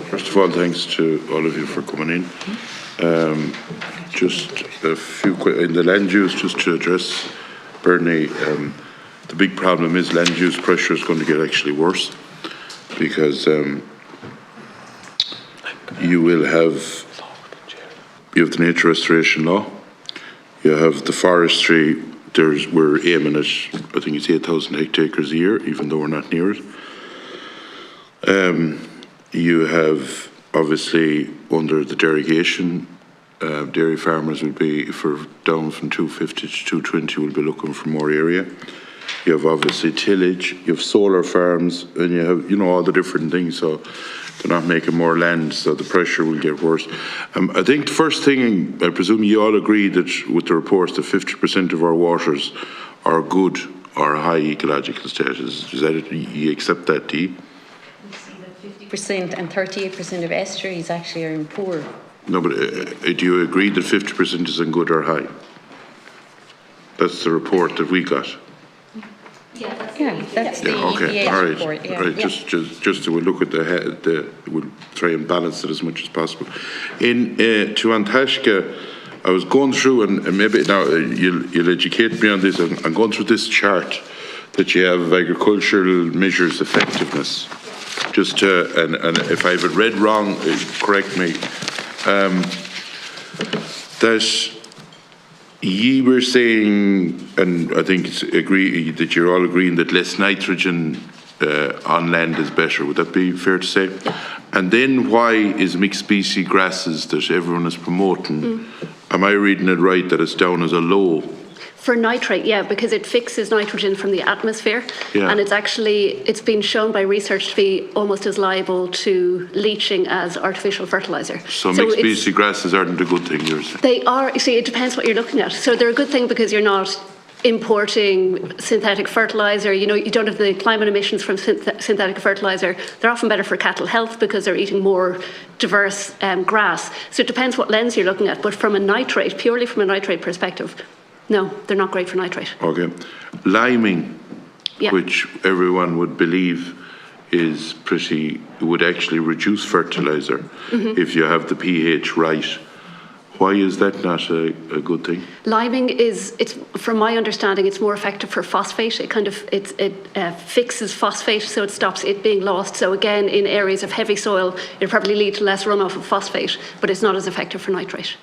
First of all, thanks to all of you for coming in. Just a few in the land use, just to address Bernie. The big problem is land use pressure is going to get actually worse, because you have the nature restoration law, you have the forestry. We're aiming at, I think it's 8,000 hectares a year, even though we're not near it. You have, obviously, under the derogation, dairy farmers will be, down from 250 to 220, will be looking for more area. You have, obviously, tillage, you have solar farms, and you have, all the different things. So they're not making more land, so the pressure will get worse. I think the first thing, I presume you all agree that with the reports that 50% of our waters are good or high ecological status. Is that it? You accept that, do you? We see that 50% and 38% of estuaries actually are in poor. No, but do you agree that 50% is in good or high? That's the report that we got. Yeah, that's the okay. EPA All right. report. Yeah. All right. Just to look at we'll try and balance it as much as possible. To Antashka, I was going through, and maybe now you'll educate me on this. I'm going through this chart that you have of agricultural measures effectiveness. Just and if I have it read wrong, correct me. That ye were saying, and I think that you're all agreeing that less nitrogen on land is better. Would that be fair to say? Yeah. And then why is mixed species grasses that everyone is promoting? Am I reading it right that it's down as a low? For nitrate, yeah, because it fixes nitrogen from the atmosphere, and it's been shown by research to be almost as liable to leaching as artificial fertilizer. So mixed species grasses aren't a good thing, you're saying? They are. See, it depends what you're looking at. So they're a good thing because you're not importing synthetic fertilizer. You don't have the climate emissions from synthetic fertilizer. They're often better for cattle health because they're eating more diverse grass. So it depends what lens you're looking at. But purely from a nitrate perspective, no, they're not great for nitrate. Okay. Liming, which everyone would believe would actually reduce fertilizer if you have the pH right. Why is that not a good thing? Liming from my understanding, it's more effective for phosphate. It fixes phosphate, so it stops it being lost. So again, in areas of heavy soil, it'll probably lead to less runoff of phosphate, but it's not as effective for nitrate.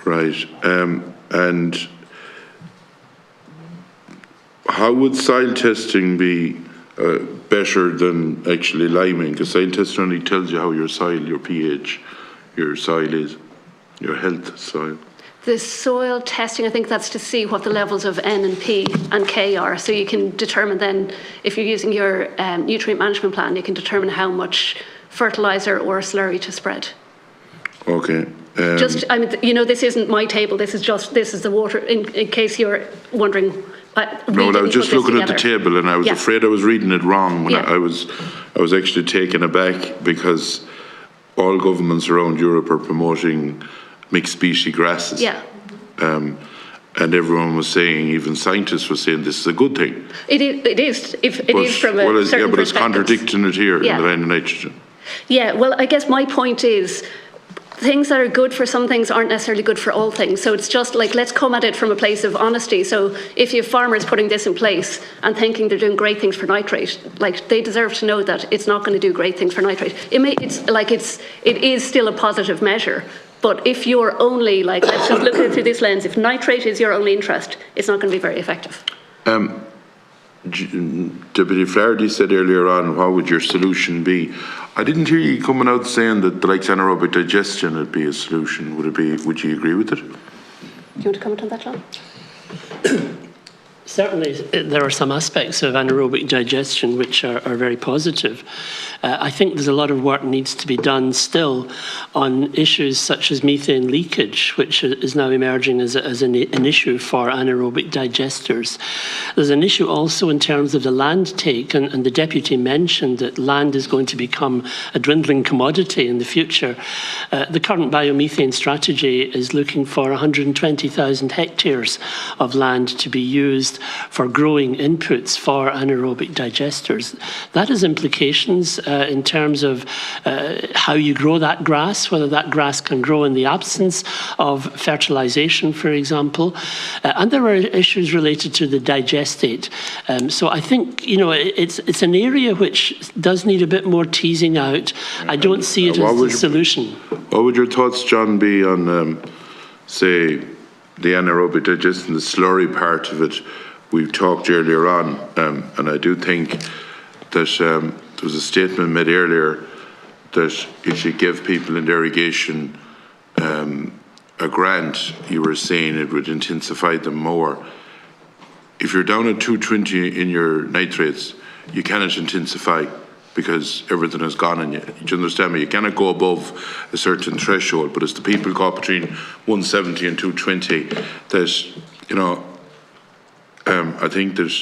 Right. And how would soil testing be better than actually liming? Because soil testing only tells you how your soil, your pH, your soil is, your health soil. The soil testing, I think that's to see what the levels of N and P and K are. So you can determine then, if you're using your nutrient management plan, you can determine how much fertilizer or slurry to spread. Okay. This isn't my table. This is the water. In case you're wondering. I was just looking at the table, and I was afraid I was reading it wrong. When I was actually taken aback because all governments around Europe are promoting mixed species grasses. Yeah. And everyone was saying, even scientists were saying, this is a good thing. It is. It is from a certain but it's contradicting it here in the line of nitrogen. Yeah. Well, I guess my point is, things that are good for some things aren't necessarily good for all things. So it's just like, let's come at it from a place of honesty. So if you have farmers putting this in place and thinking they're doing great things for nitrate, like, they deserve to know that it's not going to do great things for nitrate. It is still a positive measure. But if you're only let's just look at it through this lens, if nitrate is your only interest, it's not going to be very effective. Deputy Flaherty said earlier on, what would your solution be? I didn't hear you coming out saying that the anaerobic digestion would be a solution. Would you agree with it? Do you want to comment on that, John? Certainly, there are some aspects of anaerobic digestion which are very positive. I think there's a lot of work needs to be done still on issues such as methane leakage, which is now emerging as an issue for anaerobic digesters. There's an issue also in terms of the land take, and the Deputy mentioned that land is going to become a dwindling commodity in the future. The current biomethane strategy is looking for 120,000 hectares of land to be used proposed for growing inputs for anaerobic digesters. That has implications in terms of how you grow that grass, whether that grass can grow in the absence of fertilization, for example. And there are issues related to the digestate. So I think, you know, it's an area which does need a bit more teasing out. I don't see it as the solution. What would your thoughts, John, be on, say, the anaerobic digestion, the slurry part of it? We've talked earlier on, and I do think that there was a statement made earlier that if you give people in irrigation a grant, you were saying it would intensify them more. If you're down at 220 in your nitrates, you cannot intensify because everything has gone on you. Do you understand me? You cannot go above a certain threshold, but as the people go between 170 and 220, that, you know, I think that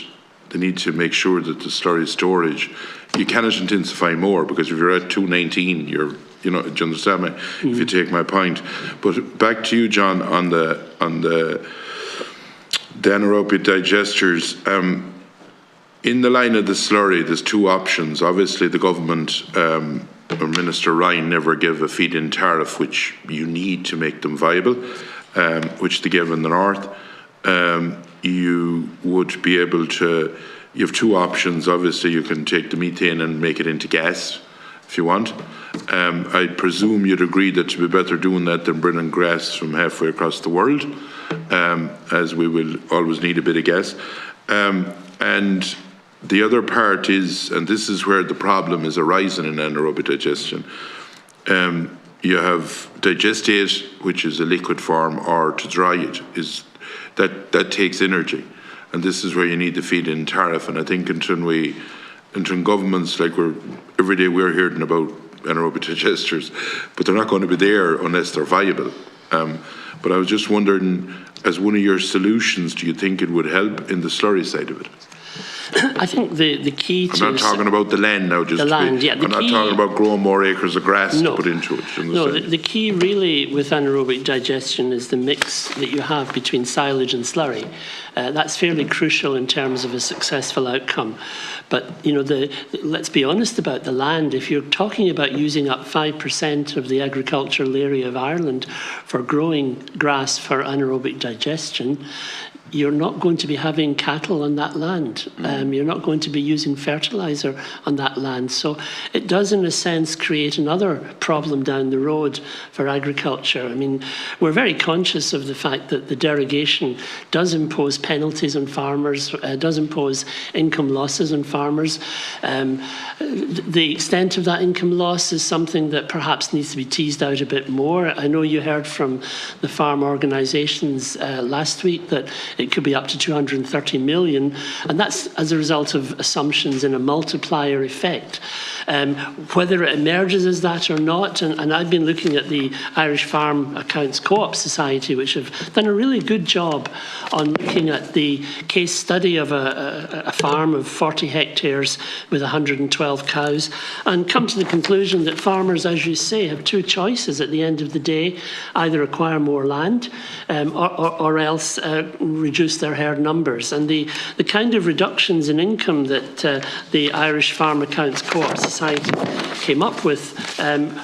they need to make sure that the slurry storage, you cannot intensify more, because if you're at 219, you're, you know, do you understand me? If you take my point. But back to you, John, on the anaerobic digesters. In the line of the slurry, there's two options. Obviously, the government, or Minister Ryan, never gave a feed-in tariff, which you need to make them viable, which they gave in the north. You would be able to, you have two options. Obviously, you can take the methane and make it into gas, if you want. I presume you'd agree that you'd be better doing that than bringing gas from halfway across the world, as we will always need a bit of gas. And the other part is, and this is where the problem is arising in anaerobic digestion, you have digestate, which is a liquid form, or to dry it, is that takes energy. And this is where you need the feed-in tariff. And I think until governments, like every day we're hearing about anaerobic digesters, but they're not going to be there unless they're viable. But I was just wondering, as one of your solutions, do you think it would help in the slurry side of it? I think the key to... I'm not talking about the land now, just the land, yeah. I'm not talking about growing more acres of grass to put into it. No, the key really with anaerobic digestion is the mix that you have between silage and slurry. That's fairly crucial in terms of a successful outcome. But, you know, let's be honest about the land. If you're talking about using up 5% of the agricultural area of Ireland for growing grass for anaerobic digestion, you're not going to be having cattle on that land. You're not going to be using fertilizer on that land. So it does, in a sense, create another problem down the road for agriculture. I mean, we're very conscious of the fact that the derogation does impose penalties on farmers, does impose income losses on farmers. The extent of that income loss is something that perhaps needs to be teased out a bit more. I know you heard from the farm organisations last week that it could be up to 230 million, and that's as a result of assumptions in a multiplier effect. Whether it emerges as that or not, and I've been looking at the Irish Farm Accounts Co-op Society, which have done a really good job on looking at the case study of a farm of 40 hectares with 112 cows, and come to the conclusion that farmers, as you say, have two choices at the end of the day: either acquire more land or else reduce their herd numbers. And the kind of reductions in income that the Irish Farm Accounts Co-op Society came up with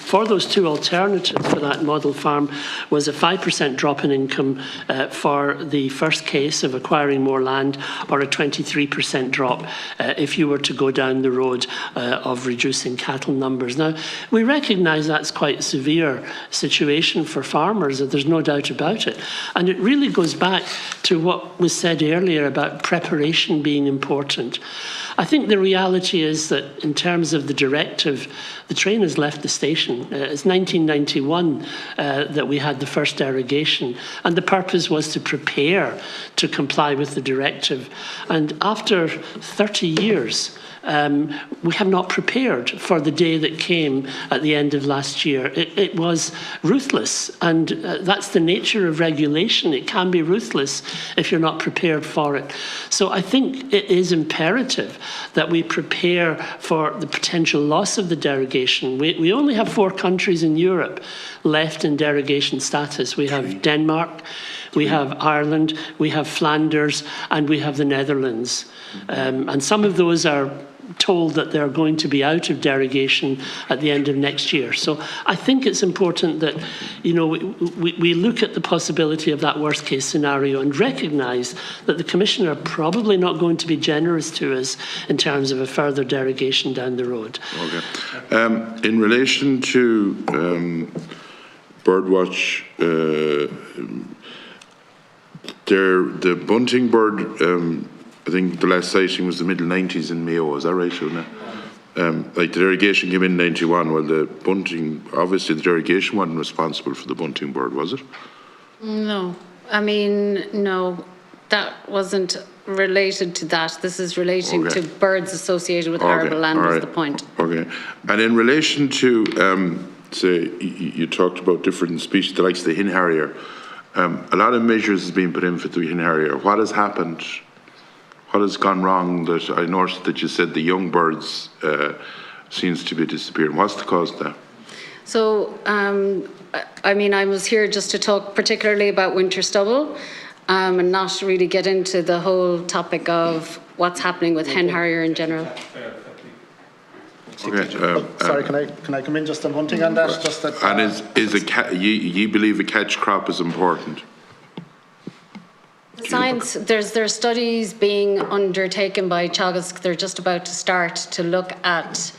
for those two alternatives for that model farm was a 5% drop in income for the first case of acquiring more land, or a 23% drop if you were to go down the road of reducing cattle numbers. Now, we recognise that's quite a severe situation for farmers, there's no doubt about it. And it really goes back to what was said earlier about preparation being important. I think the reality is that in terms of the directive, the train has left the station. It's 1991 that we had the first derogation, and the purpose was to prepare to comply with the directive. And after 30 years, we have not prepared for the day that came at the end of last year. It was ruthless, and that's the nature of regulation. It can be ruthless if you're not prepared for it. So I think it is imperative that we prepare for the potential loss of the derogation. We only have 4 countries in Europe left in derogation status. We have Denmark, We have Ireland, we have Flanders, and we have the Netherlands. And some of those are told that they're going to be out of derogation at the end of next year. So I think it's important that, you know, we look at the possibility of that worst case scenario and recognise that the Commission are probably not going to be generous to us in terms of a further derogation down the road. Okay. In relation to birdwatch, the bunting bird, I think the last sighting was the middle 90s in Mayo, is that right, Shona? Like the derogation came in 91, well the bunting, obviously the derogation wasn't responsible for the bunting bird, was it? No, I mean, no, that wasn't related to that. This is relating to birds associated with arable land is the point. Okay, and in relation to, say, you talked about different species, the likes of the hen harrier, a lot of measures has been put in for the hen harrier. What has happened? What has gone wrong? That I noticed that you said the young birds seems to be disappearing. What's the cause of that? So, I mean, I was here just to talk particularly about winter stubble and not really get into the whole topic of what's happening with hen harrier in general. Okay, sorry, can I come in just on one thing on that? Just that. And you believe a catch crop is important? Science, there's studies being undertaken by Teagasc. They're just about to start to look at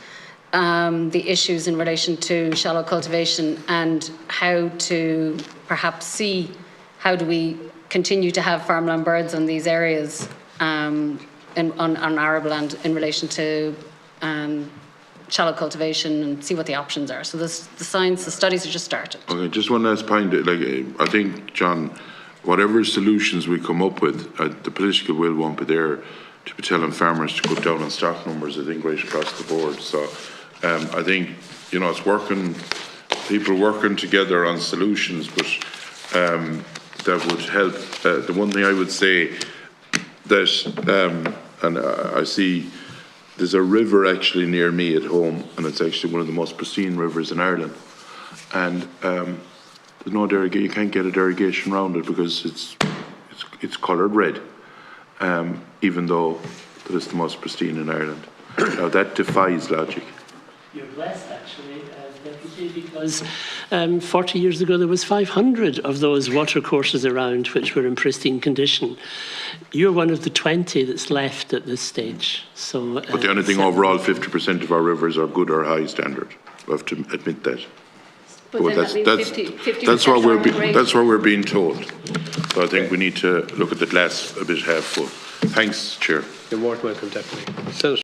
the issues in relation to shallow cultivation and how to perhaps see how do we continue to have farmland birds on these areas on arable land in relation to shallow cultivation and see what the options are. So the science, the studies are just started. Okay, just one last point. Like, I think, John, whatever solutions we come up with, the political will won't be there to be telling farmers to cut down on stock numbers, I think, right across the board. So I think, you know, it's working, people working together on solutions, but that would help. The one thing I would say that, and I see there's a river actually near me at home, and it's actually one of the most pristine rivers in Ireland. And there's no derogation. You can't get a derogation around it because it's coloured red, even though that is the most pristine in Ireland. Now that defies logic. You're blessed, actually, Deputy, because 40 years ago there was 500 of those watercourses around which were in pristine condition. You're one of the 20 that's left at this stage. So, but the only thing overall, 50% of our rivers are good or high standard. We have to admit that. But well, then that's what we're being told. So I think we need to look at the glass a bit half full. Thanks, Chair. You're more than welcome, Deputy. Senator.